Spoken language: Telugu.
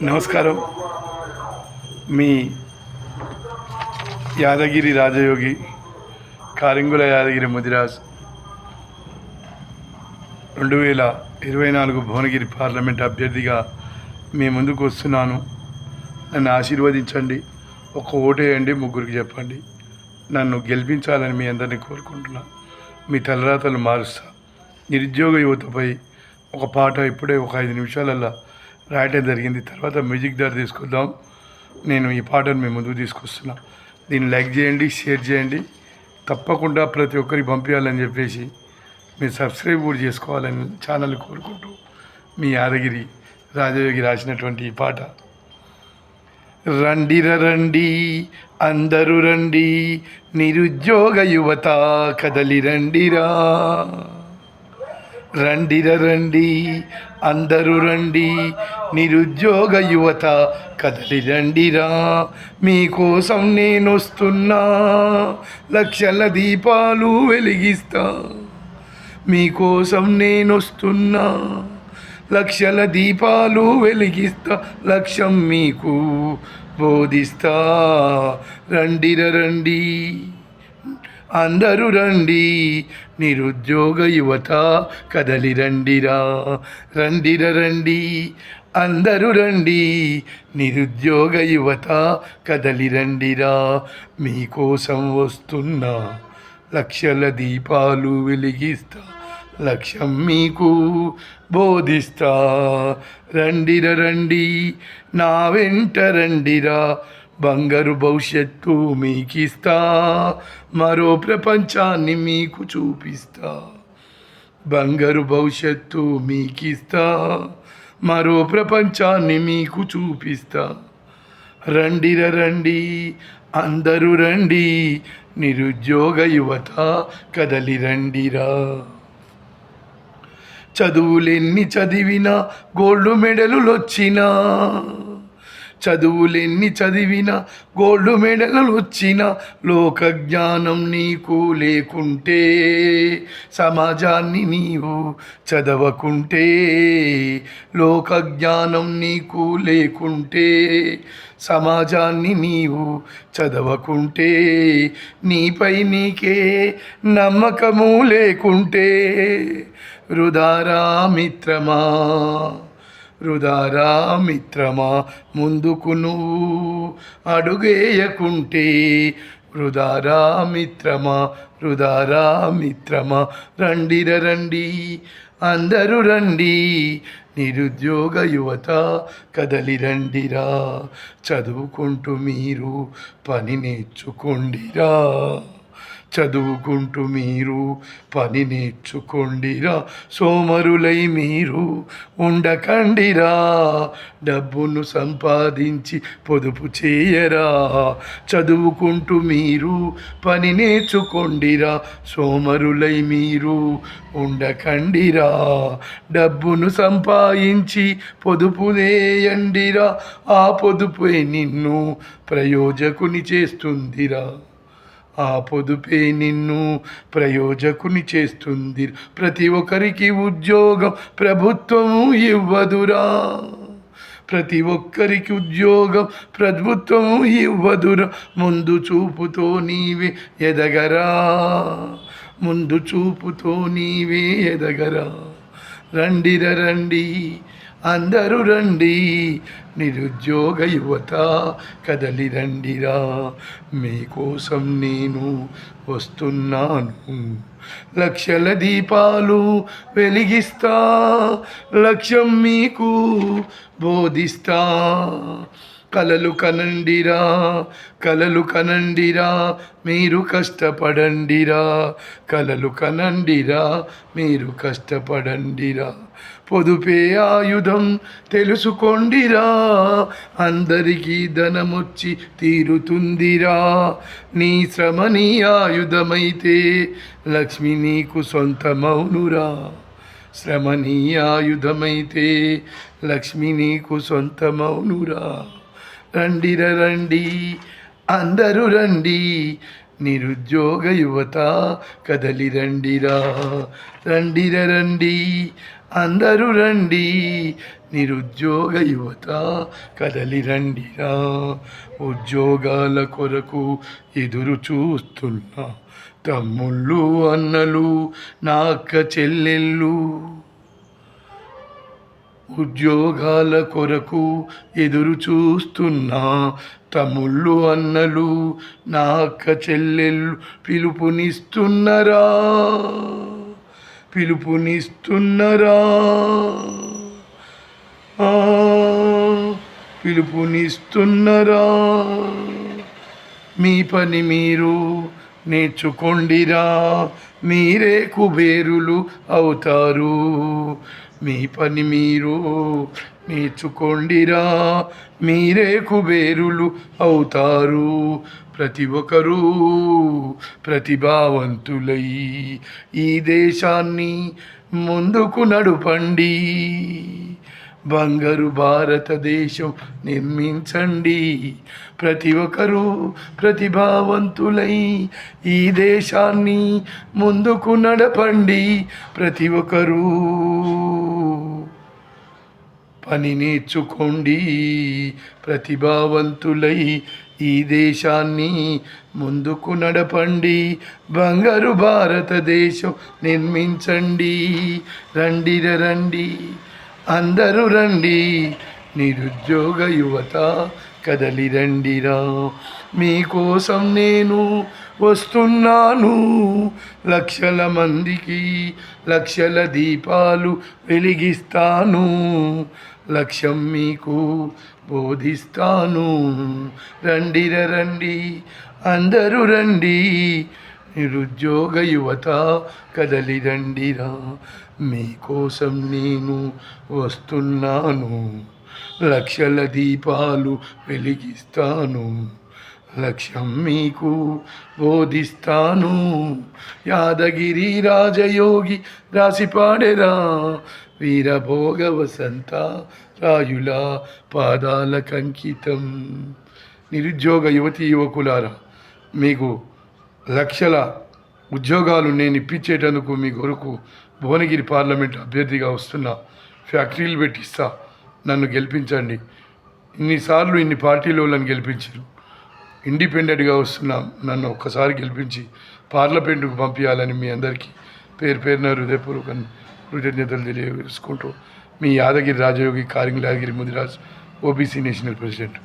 నమస్కారం. మీ యాదగిరి రాజయోగి కారింగుల యాదగిరి ముదిరాజ్ 2024 భువనగిరి పార్లమెంట్ అభ్యర్థిగా మీ ముందుకు వస్తున్నాను. నన్ను ఆశీర్వదించండి. ఒక ఓటేయండి, ముగ్గురికి చెప్పండి. నన్ను గెలిపించాలని మీ అందరినీ కోరుకుంటున్నా. మీ తలరాతలు మారుస్తా. నిరుద్యోగ యువతపై ఒక పాట ఇప్పుడే ఒక 5 నిమిషాలల్లో రాయటం జరిగింది. తర్వాత మ్యూజిక్ దారి తీసుకొద్దాం. నేను ఈ పాటను మీ ముందుకు తీసుకొస్తున్నా. దీన్ని లైక్ చేయండి, షేర్ చేయండి. తప్పకుండా ప్రతి ఒక్కరికి పంపించాలని చెప్పేసి మీరు సబ్స్క్రైబ్ కూడా చేసుకోవాలని ఛానల్ కోరుకుంటూ మీ యాదగిరి రాజయోగి రాసినటువంటి ఈ పాట. రండి అందరూ రండి, నిరుద్యోగ యువత కదలి రండిరా. రండి అందరూ రండి, నిరుద్యోగ యువత కదలి రండిరా. మీకోసం నేను వస్తున్నా, లక్షల దీపాలు వెలిగిస్తా. మీకోసం నేను వస్తున్నా, లక్షల దీపాలు వెలిగిస్తా. లక్ష్యం మీకు బోధిస్తా. రండి అందరూ రండి, నిరుద్యోగ యువత కదలి రండిరా. రండి అందరూ రండి, నిరుద్యోగ యువత కదలి రండిరా. మీకోసం వస్తున్నా, లక్షల దీపాలు వెలిగిస్తా. లక్ష్యం మీకు బోధిస్తా. రండి నా వెంట రండిరా. బంగారు భవిష్యత్తు మీకిస్తా, మరో ప్రపంచాన్ని మీకు చూపిస్తా. బంగారు భవిష్యత్తు మీకిస్తా, మరో ప్రపంచాన్ని మీకు చూపిస్తా. రండి అందరూ రండి, నిరుద్యోగ యువత కదలి రండిరా. చదువులెన్ని చదివినా గోల్డ్ మెడలులు వచ్చినా, చదువులెన్ని చదివినా గోల్డ్ మెడలు వచ్చిన లోక జ్ఞానం నీకు లేకుంటే, సమాజాన్ని నీవు చదవకుంటే, లోక జ్ఞానం నీకు లేకుంటే, సమాజాన్ని నీవు చదవకుంటే, నీపై నీకే నమ్మకము లేకుంటే, వృధారా మిత్రమా ముందుకు నువ్వు అడుగేయకుంటే. వృధారా మిత్రమా రండి అందరూ రండి, నిరుద్యోగ యువత కదలి రండిరా. చదువుకుంటూ మీరు పని నేర్చుకోండిరా. చదువుకుంటూ మీరు పని నేర్చుకోండిరా. సోమరులై మీరు ఉండకండిరా. డబ్బును సంపాదించి పొదుపు చేయరా. చదువుకుంటూ మీరు పని నేర్చుకోండిరా. సోమరులై మీరు ఉండకండిరా. డబ్బును సంపాదించి పొదుపు చేయండిరా. ఆ పొదుపే నిన్ను ప్రయోజకుని చేస్తుందిరా. ఆ పొదుపే నిన్ను ప్రయోజకుని చేస్తుంది. ప్రతి ఒక్కరికి ఉద్యోగం ప్రభుత్వము ఇవ్వదురా. ప్రతి ఒక్కరికి ఉద్యోగం ప్రభుత్వము ఇవ్వదురా. ముందు చూపుతో నీవే ఎదగరా. ముందు చూపుతో నీవే ఎదగరా. రండి అందరూ రండి, నిరుద్యోగ యువత కదలి రండిరా. మీకోసం నేను వస్తున్నాను, లక్షల దీపాలు వెలిగిస్తా. లక్ష్యం మీకు బోధిస్తా. కలలు కనండిరా, మీరు కష్టపడండిరా. కలలు కనండిరా, మీరు కష్టపడండిరా. పొదుపే ఆయుధం తెలుసుకోండిరా. అందరికీ ధనమొచ్చి తీరుతుందిరా. నీ శ్రమ నీ ఆయుధమైతే లక్ష్మి నీకు సొంతమౌనురా. శ్రమ నీ ఆయుధమైతే లక్ష్మి నీకు సొంతమౌనురా. రండి అందరూ రండి, నిరుద్యోగ యువత కదలి రండిరా. రండి అందరూ రండి నిరుద్యోగ యువత కదలి రండిరా, ఉద్యోగాల కొరకు ఎదురు చూస్తున్నా తమ్ముళ్ళు అన్నలు నా అక్క చెల్లెళ్ళు, ఉద్యోగాల కొరకు ఎదురు చూస్తున్నా తమ్ముళ్ళు అన్నలు నా అక్క చెల్లెళ్ళు పిలుపునిస్తున్నరా, పిలుపునిస్తున్నరా, పిలుపునిస్తున్నరా. మీ పని మీరు నేర్చుకోండిరా, మీరే కుబేరులు అవుతారు. మీ పని మీరు నేర్చుకోండిరా, మీరే కుబేరులు అవుతారు. ప్రతి ఒక్కరూ ప్రతిభావంతులై ఈ దేశాన్ని ముందుకు నడుపండి, బంగారు భారతదేశం నిర్మించండి. ప్రతి ఒక్కరూ ప్రతిభావంతులై ఈ దేశాన్ని ముందుకు నడపండి. ప్రతి ఒక్కరూ పని నేర్చుకోండి, ప్రతిభావంతులై ఈ దేశాన్ని ముందుకు నడపండి, బంగారు భారతదేశం నిర్మించండి. రండిర రండి అందరూ రండి, నిరుద్యోగ యువత కదలి రండిరా, మీకోసం నేను వస్తున్నాను. లక్షల మందికి లక్షల దీపాలు వెలిగిస్తాను, లక్ష్యం మీకు బోధిస్తాను. రండిర రండి అందరూ రండి, నిరుద్యోగ యువత కదలి రండిరా, మీకోసం నేను వస్తున్నాను. లక్షల దీపాలు వెలిగిస్తాను, లక్ష్యం మీకు బోధిస్తాను. యాదగిరి రాజయోగి రాసి పాడెరా, వీరభోగ వసంత రాయుల పాదాలకంకితం. నిరుద్యోగ యువతీ యువకులారా, మీకు లక్షల ఉద్యోగాలు నేను ఇప్పించేటందుకు మీ కొరకు భువనగిరి పార్లమెంట్ అభ్యర్థిగా వస్తున్నా. ఫ్యాక్టరీలు పెట్టిస్తా, నన్ను గెలిపించండి. ఇన్నిసార్లు ఇన్ని పార్టీలో నన్ను గెలిపించారు, ఇండిపెండెంట్గా వస్తున్నాం. నన్ను ఒక్కసారి గెలిపించి పార్లమెంటుకు పంపించాలని మీ అందరికీ పేరు పేరున హృదయపూర్వక కృతజ్ఞతలు తెలియజేసుకుంటూ మీ యాదగిరి రాజయోగి కారింగ్ Yadagiri Mudiraj OBC national president.